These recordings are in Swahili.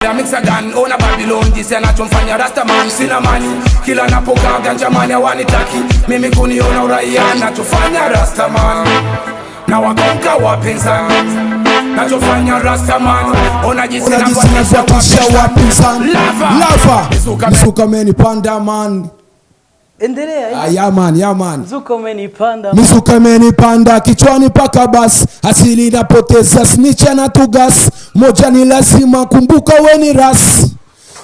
Ya mixa gun, ona Babylon, jisi anachomfanya Rastaman. Sina mani, kila napoka ganja mani hawanitaki. Mimi kuniona uraia, nachofanya Rastaman. Na wakonka wapinzani, nachofanya Rastaman. Ona jisi nafuatisha wapinzani. Lava, mzuka umenipanda man. Endelea. Ya man. Mzuka umenipanda. Mzuka umenipanda kichwani paka bas. Asili napoteza snitcha na tugas. Moja ni lazima kumbuka we ni ras.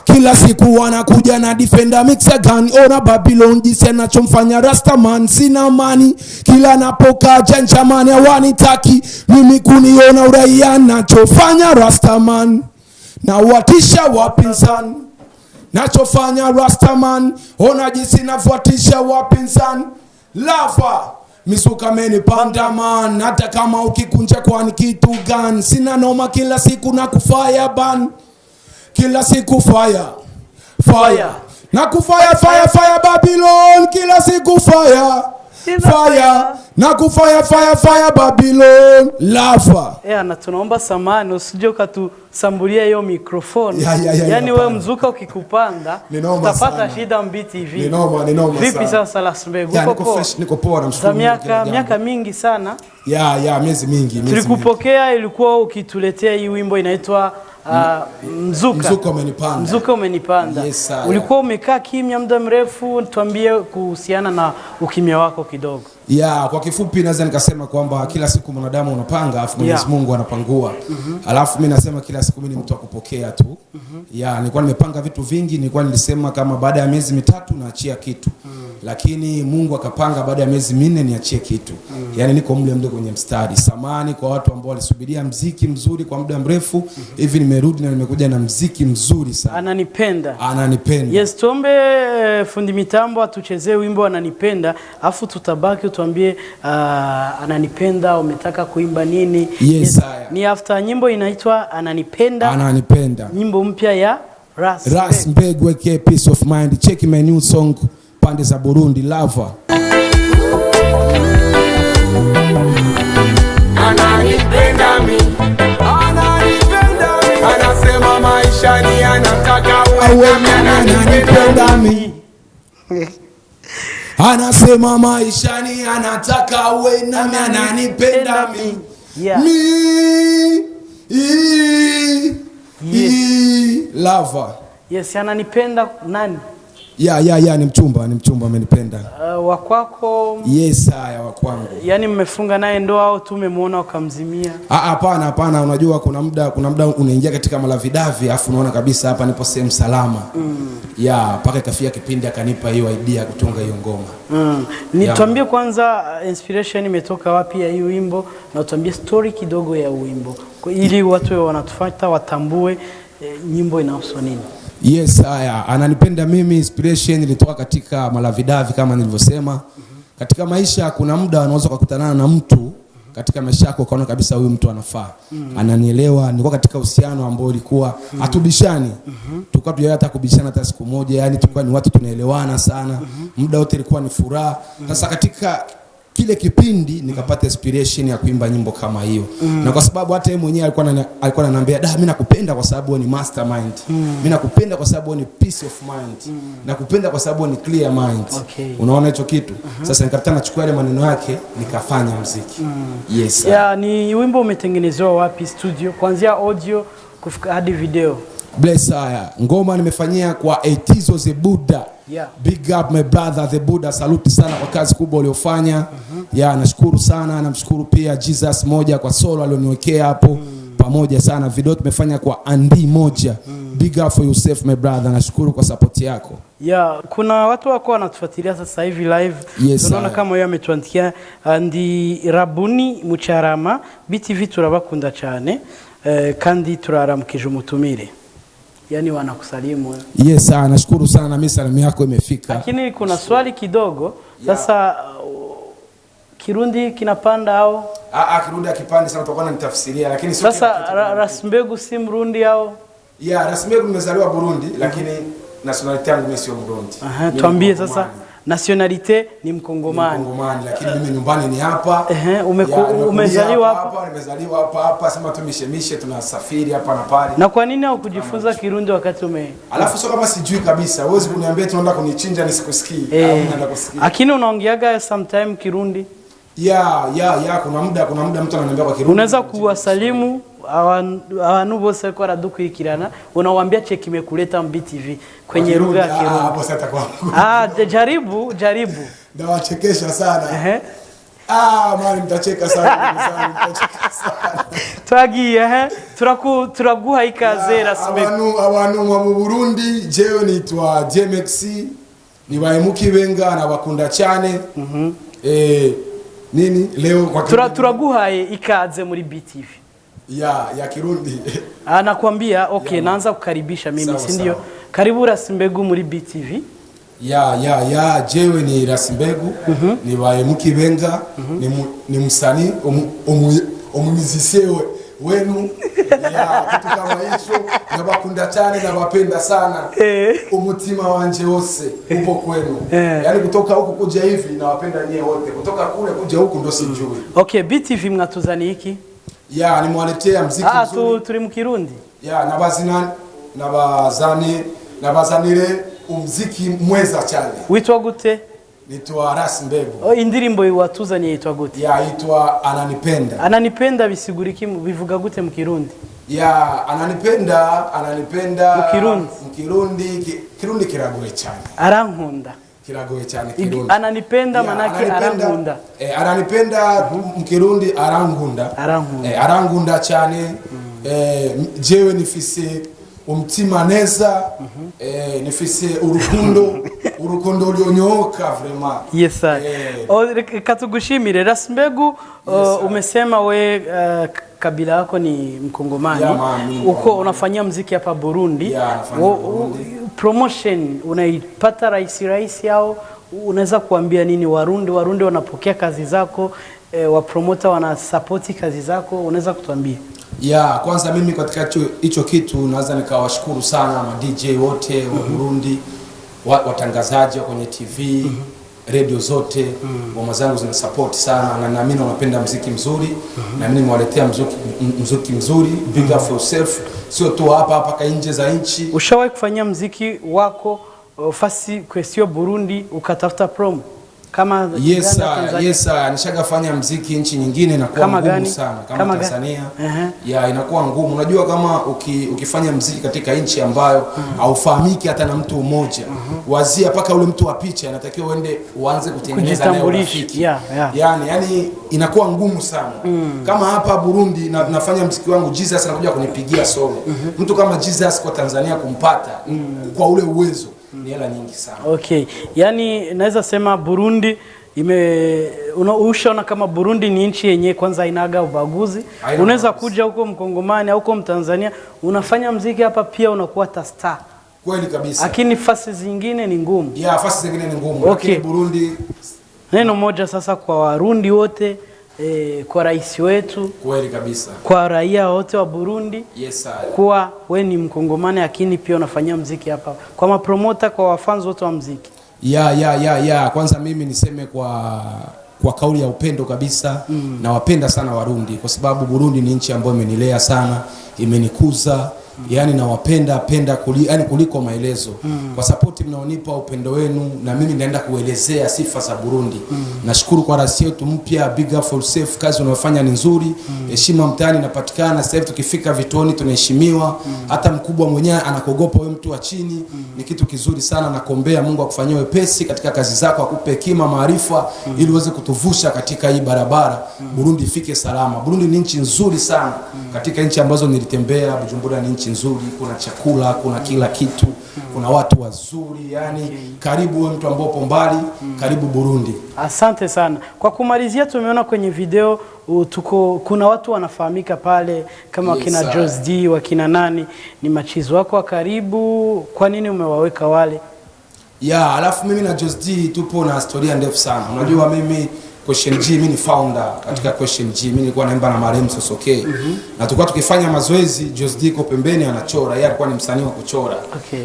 Kila siku wanakuja na defender mixa gun. Ona Babylon jisi anachomfanya Rastaman. Sina mani, kila napoka janjamani hawanitaki. Mimi kuniona uraia, nachofanya Rastaman. Na watisha wapinzani, nachofanya Rastaman. Ona jinsi nafuatisha wapinzani. Lava, misuka menipanda man. Hata kama ukikunja kwani kitu gani. Sina noma, kila siku na kufire ban. Kila siku fire na kufire fire Babylon. Kila siku fire na kufire Babylon. Lava. Na tunaomba samani usije ukatusambulia hiyo mikrofoni. Yani wewe mzuka ukikupanda utapata shida MBTV. Ni noma. Vipi sasa Lasmbegu? Niko poa na mshukuru. Miaka mingi sana. Miezi mingi. Tulikupokea, ilikuwa ukituletea hii wimbo inaitwa Mzuka umenipanda. Yes, ulikuwa umekaa kimya muda mrefu, tuambie kuhusiana na ukimya wako kidogo. Kwa kifupi naweza nikasema kwamba kila siku mwanadamu unapanga afu Mwenyezi Mungu anapangua. Alafu mimi nasema kila siku mimi ni mtu wa kupokea tu. Nilikuwa nimepanga vitu vingi, nilikuwa nilisema kama baada ya miezi 3 naachia kitu. Lakini Mungu akapanga baada ya miezi 4 niachie kitu. Yani niko mle kwenye mstari. Samani kwa watu ambao walisubiria mziki mzuri kwa muda mrefu. Hivi nimerudi na nimekuja na mziki mzuri sana. Ananipenda. Yes, tuombe fundi mitambo atuchezee wimbo Ananipenda, afu tutabaki tuambie Ananipenda umetaka kuimba nini. Yes. Ni after nyimbo inaitwa Ananipenda. Nyimbo mpya ya Rastaman weke peace of mind. Check my new song pande za Burundi. Lava. Ananipenda mi, anasema maisha ni anataka uwe. Ananipenda mi, anasema maisha ni anataka uwe nami. Ananipenda mi. Lava. Yes, ananipenda nani? Ni mchumba amenipenda. Wa kwako? Yes, wa kwangu. Yani mmefunga naye ndoa au tu umemuona ukamzimia? Hapana, unajua kuna muda unaingia katika malavidavi afu unaona kabisa hapa nipo sehemu salama. Paka ikafia kipindi akanipa hiyo idea ya kutunga hiyo ngoma. Nituambie kwanza inspiration imetoka wapi ya hii wimbo, na utuambie story kidogo ya wimbo ili watu wanatufuata watambue nyimbo inahusu nini. Yes, Ananipenda mimi inspiration ilitoka katika malavidavi kama nilivyosema. Katika maisha kuna muda unaweza kukutana na mtu katika maisha yako ukaona kabisa huyu mtu anafaa. Ananielewa. Nilikuwa katika uhusiano ambao ulikuwa hatubishani. Tulikuwa tujawahi hata kubishana hata siku moja. Yani tulikuwa ni watu tunaelewana sana. Muda wote ilikuwa ni furaha. Sasa katika kile kipindi nikapata inspiration ya kuimba nyimbo kama hiyo. Na kwa sababu hata yeye mwenyewe alikuwa ananiambia, mimi nakupenda kwa sababu wewe ni mastermind. Mimi nakupenda kwa sababu wewe ni peace of mind. Nakupenda kwa sababu wewe ni clear mind. Unaona hicho kitu? Sasa nikapata nachukua yale maneno yake nikafanya muziki. Yes. Ni wimbo umetengenezewa wapi studio? Kuanzia audio kufika hadi video. Bless ngoma nimefanyia kwa Etizo the Buddha. Big up my brother the Buddha, saluti sana kwa kazi kubwa uliofanya. Nashukuru sana, namshukuru pia Jesus moja kwa solo alioniwekea hapo. Pamoja sana video tumefanya kwa Andi moja. Big up for yourself my brother, nashukuru kwa support yako. Kuna watu wako wanatufuatilia sasa hivi live. Tunaona kama yeye ametuandikia Andi Rabuni Mucharama BTV turabakunda cyane kandi turaramukije umutumire. Yani wanakusalimu. Yes, nashukuru sana na mimi salamu yako imefika. Lakini kuna swali kidogo. Sasa Kirundi kinapanda au? Kirundi akipanda sana tutakuwa nitafsiria, lakini sio. Sasa Rastaman si Mrundi au? Rastaman nimezaliwa Burundi lakini nationality yangu mimi sio Burundi. Tuambie sasa nationalite ni Mkongomani. Mkongomani, lakini mimi nyumbani ni hapa. Umezaliwa hapa? Nimezaliwa hapa, sema tu mishemishe, tunasafiri hapa na pale. Na kwa nini hukujifunza Kirundi wakati Alafu sio kama sijui kabisa. Huwezi kuniambia tunaenda kunichinja nisikusikii. Naenda kusikia. Lakini unaongeaga sometime Kirundi? Kuna muda mtu ananiambia kwa Kirundi. Unaweza kuwasalimu abantu bose ko aradukurikirana, unawaambia cheki imekuleta BTV kwenye lugha ya Kirundi. Hapo sasa kwangu. Jaribu. Ndawachekesha sana. Mali mtacheka sana, mtacheka sana. Twagiye turaguha ikaze rasmi. Abantu mu Burundi, jewe nitwa JMX, nibaye mukibenga nabakunda cyane. Nini leo kwa turaguhaye ikaze muri BTV ya Kirundi. Nakwambia naanza kukaribisha mimi, si ndio? Karibu Rasimbegu muri BTV. Jewe ni Rasimbegu, nibaye mukibenga, ni msanii umuzisiewe wenu, kitu kama hicho. Nabakunda cyane, nabapenda sana. Umutima wanje wose upo kwenu. Yaani kutoka huku kuja hivi nawapenda nyie wote. Kutoka kule kuja huku ndo sijui. BTV mnatuzani hiki? Nimewaletea muziki mzuri. Turi mu Kirundi. Nabazanire umuziki mweza cyane. Witwa gute? Nitwa Rasimbegu. Indirimbo watuzanye yitwa gute? Yitwa Ananipenda. Ananipenda bisiguriki bivuga gute mu Kirundi? Ananipenda mu Kirundi kiragoye cyane. Arankunda. Kiragoye cyane Kirundi. Ananipenda manake arankunda. Ananipenda mu Kirundi arankunda. Arankunda cyane. Jewe nifise umutima neza, nifise urukundo ulionyooka vraiment. Yes sir. Katugushimire Rasimbegu. Umesema we kabila yako ni Mkongomani. Uko unafanyia muziki hapa Burundi. Promotion unaipata rahisi yao, unaweza kuambia nini Warundi wanapokea kazi zako, wa promoter wana support kazi zako, unaweza kutuambia? Kwanza mimi katika hicho kitu naweza nikawashukuru sana ma DJ wote wa Burundi, watangazaji kwenye TV, radio zote, ngoma zangu zina support sana, na naamini wanapenda muziki mzuri, na mimi nimewaletea muziki mzuri. Big up for yourself, sio tu hapa nje za nchi. Ushawahi kufanya muziki wako fasi kwesio Burundi ukatafuta promo? Kama yes nishagafanya muziki nchi nyingine na kuwa ngumu sana kama Tanzania. Inakuwa ngumu. Unajua kama ukifanya muziki katika nchi ambayo haufahamiki hata na mtu mmoja, wazia paka ule mtu wa picha anatakiwa uende uanze kutengeneza naye urafiki. Yani inakuwa ngumu sana. Kama hapa Burundi nafanya muziki wangu, Jesus anakuja kunipigia solo. Mtu kama Jesus kwa Tanzania kumpata kwa ule uwezo ni hela nyingi sana. Yani naweza sema Burundi ushaona kama Burundi ni nchi yenye kwanza inaga ubaguzi. Unaweza kuja huko Mkongomani au huko Mtanzania unafanya muziki hapa pia unakuwa star. Kweli kabisa. Lakini fasi zingine ni ngumu. Fasi zingine ni ngumu. Lakini Burundi, neno moja sasa kwa Warundi wote, kwa rais wetu, kweli kabisa, kwa raia wote wa Burundi, kuwa we ni Mkongomani lakini pia unafanyia muziki hapa, kwa mapromota, kwa wafans wote wa muziki. Kwanza mimi niseme kwa kauli ya upendo kabisa, na wapenda sana Warundi kwa sababu Burundi ni nchi ambayo imenilea sana, imenikuza. Yani nawapenda kuliko maelezo. Kwa support mnaonipa, upendo wenu, na mimi naenda kuelezea sifa za Burundi. Nashukuru kwa rais yetu mpya, big up for yourself, kazi unayofanya ni nzuri. Heshima mtaani inapatikana. Sasa hivi tukifika vitoni tunaheshimiwa. Hata mkubwa mwenyewe anakuogopa wewe mtu wa chini. Ni kitu kizuri sana, na kuombea Mungu akufanyie wepesi katika kazi zako, akupe hekima, maarifa, ili uweze kutuvusha katika hii barabara. Burundi ifike salama. Burundi ni nchi nzuri sana. Katika nchi ambazo nilitembea, Bujumbura ni nchi nzuri, kuna chakula, kuna kila kitu, kuna watu wazuri, yani karibu wewe mtu ambaye upo mbali, karibu Burundi. Asante sana. Kwa kumalizia, tumeona kwenye video kuna watu wanafahamika pale kama wakina Jos D, wakina nani, ni machizo wako wa karibu, kwa nini umewaweka wale? Alafu mimi na Jos D tupo na historia ndefu sana. Unajua mimi Question G, mimi ni founder katika Question G. Mimi nilikuwa naimba na Marem Sosoke. Na tulikuwa tukifanya mazoezi, Jose Diko pembeni anachora. Yeye alikuwa ni msanii wa kuchora.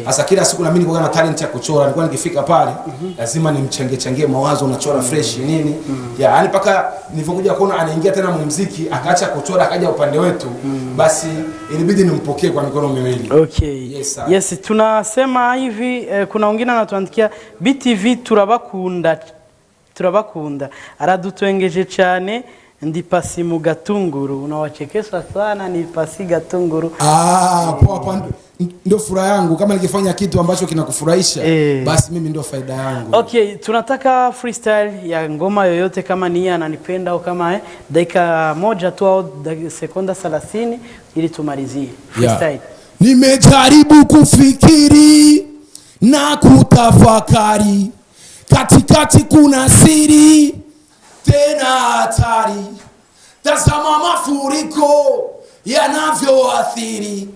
Sasa kila siku na mimi nilikuwa na talent ya kuchora. Nilikuwa nikifika pale, lazima nimchangie mawazo, unachora fresh nini. Yaani paka nilipokuja kuona anaingia tena muziki, akaacha kuchora akaja upande wetu, basi ilibidi nimpokee kwa mikono miwili. Okay. Yes, tunasema hivi kuna wengine anatuandikia BTV turabakunda aradutwengeje cyane ndi Pasi mu Gatunguru, unawachekesha sana, ni Pasi Gatunguru. Poa, ndio furaha yangu. Kama nikifanya kitu ambacho kinakufurahisha basi mimi ndio faida yangu. Okay, tunataka freestyle ya ngoma yoyote, kama ni ananipenda au kama dakika moja tu au sekonda 30 ili tumalizie freestyle. Nimejaribu kufikiri na kutafakari, katikati kuna siri tena hatari. Tazama mafuriko yanavyoathiri,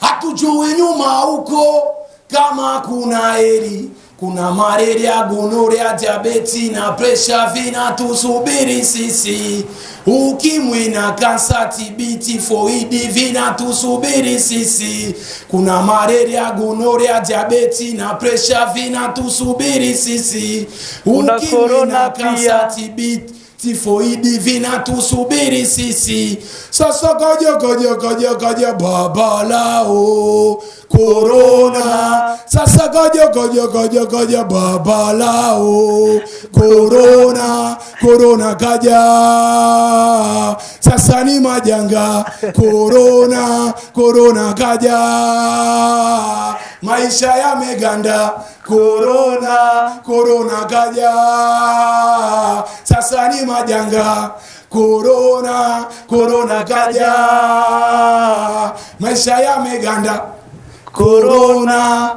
hatujui nyuma huko kama kuna heri. Kuna malaria, gonorea, diabeti na pressure vinatusubiri sisi. Ukimwi na kansa, TB, tifoidi vinatusubiri sisi. Kuna malaria, gonorea, diabeti na pressure vinatusubiri sisi. Ukimwi na kansa, TB, tifoidi vinatusubiri sisi. Sasa kaja babalao corona. Sasa kaja babalao corona kaja. Sasa ni majanga corona kaja. Maisha yameganda corona kaja. Sasa ni majanga corona kaja. Maisha yameganda corona.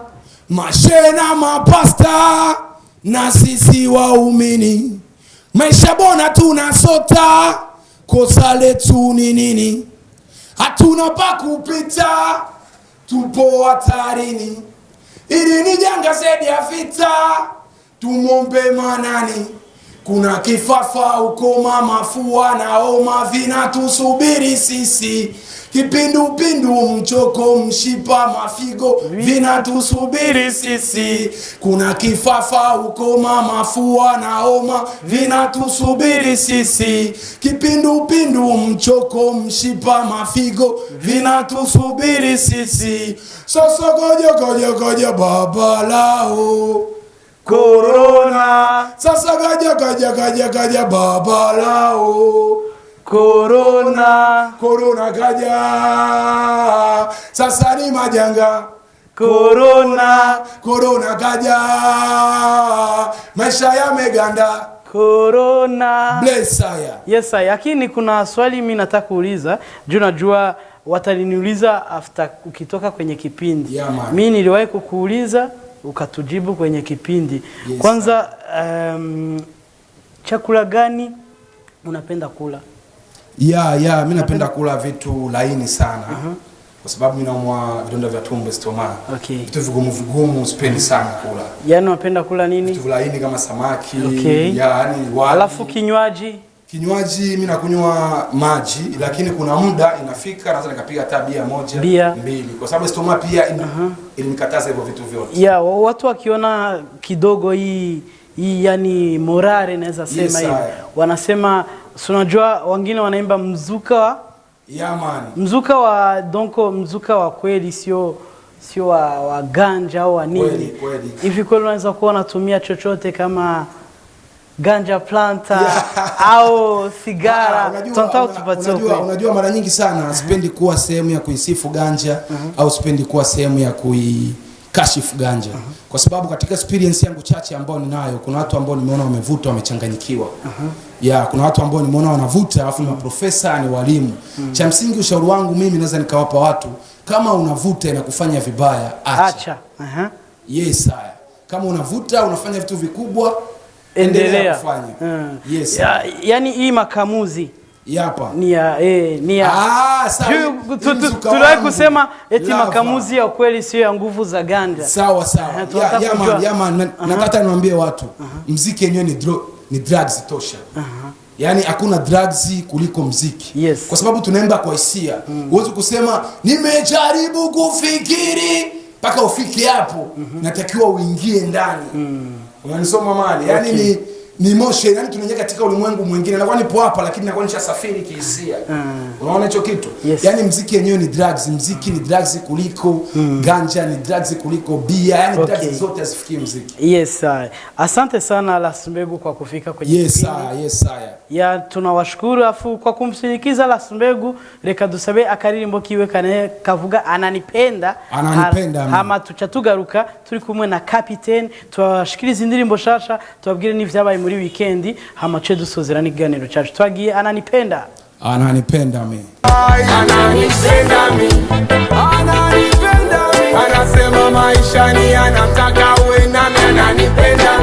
Mashena mapasta na sisi waumini, maisha bona tunasota, kosa letu ni nini? Hatuna pa kupita, tupo hatarini. Ili ni janga zaidi ya vita, tumombe Manani. Kuna kifafa, ukoma, mafua na homa vinatusubiri sisi. Kipindupindu, mchoko, mshipa, mafigo vinatusubiri sisi. Kuna kifafa, ukoma, mafua na homa vinatusubiri sisi. Kipindupindu, mchoko, mshipa, mafigo vinatusubiri sisi. Sasa kaja babalao corona. Sasa kaja babalao corona kaja. Sasa ni majanga corona kaja. Maisha yameganda corona. Bless saya. Yes, lakini kuna swali mimi nataka kuuliza. Najua wataniniuliza after ukitoka kwenye kipindi. Mimi niliwahi kukuuliza ukatujibu kwenye kipindi. Yes, kwanza chakula gani unapenda kula? Mimi napenda kula vitu laini sana. Kwa sababu mimi naumwa vidonda vya tumbo, stomach. Vitu vigumu sipendi sana kula. Yaani unapenda kula nini? Vitu laini kama samaki. Alafu kinywaji? Kinywaji mimi nakunywa maji, lakini kuna muda inafika naweza nikapiga hata bia moja, mbili. Kwa sababu stomach pia ilinikataza hivyo vitu vyote. Watu wakiona kidogo hii yani morale naweza sema hivi. Wanasema unajua wengine wanaimba mzuka mzuka wa mzuka wa kweli, sio wa ganja au wa nini. Hivi kweli unaweza kuwa unatumia chochote kama ganja planta au sigara? Unajua mara nyingi sana sipendi kuwa sehemu ya kuisifu ganja au sipendi kuwa sehemu ya kuikashifu ganja. Kwa sababu katika experience yangu chache ambao ninayo, kuna watu ambao nimeona wamevuta wamechanganyikiwa. Kuna watu ambao nimeona wanavuta alafu ni maprofesa, ni walimu. Cha msingi ushauri wangu mimi naweza nikawapa watu, kama unavuta inakufanya vibaya, acha. Yes, haya. Kama unavuta unafanya vitu vikubwa, endelea kufanya. Yani hii makamuzi Yapa. Tulai kusema eti makamuzi ya kweli sio ya nguvu za ganja. Sawa. Nakata niwaambie watu, muziki yenyewe ni drugs tosha. Yani hakuna drugs kuliko mziki. Yes. Kwa sababu tunaimba kwa hisia. Huwezi kusema nimejaribu kufikiri mpaka ufike hapo. Natakiwa uingie ndani. Unanisoma mali. Yani ni emotion, yani tunaingia katika ulimwengu mwingine. Nakuwa nipo hapa lakini nakuwa nishasafiri kihisia. Unaona hicho kitu? Yes. Yani mziki yenyewe ni drugs, mziki ni drugs kuliko ganja, ni drugs kuliko bia, yani drugs zote hazifikii mziki. Yes, asante sana Las Mbegu kwa kufika kwenye kipindi. Yes, ya tunawashukuru afu kwa kumsindikiza Las Mbegu, reka dusabe akaririmbo kiwe kane kavuga ananipenda hama tuchatugaruka turi kumwe na Capitaine twashikiriza indirimbo shasha tubabwire n'ivyabaye muri weekend hama cyo dusozera n'iganiro cyacu twagiye ananipenda mimi anasema maisha ni anataka uwe nami ananipenda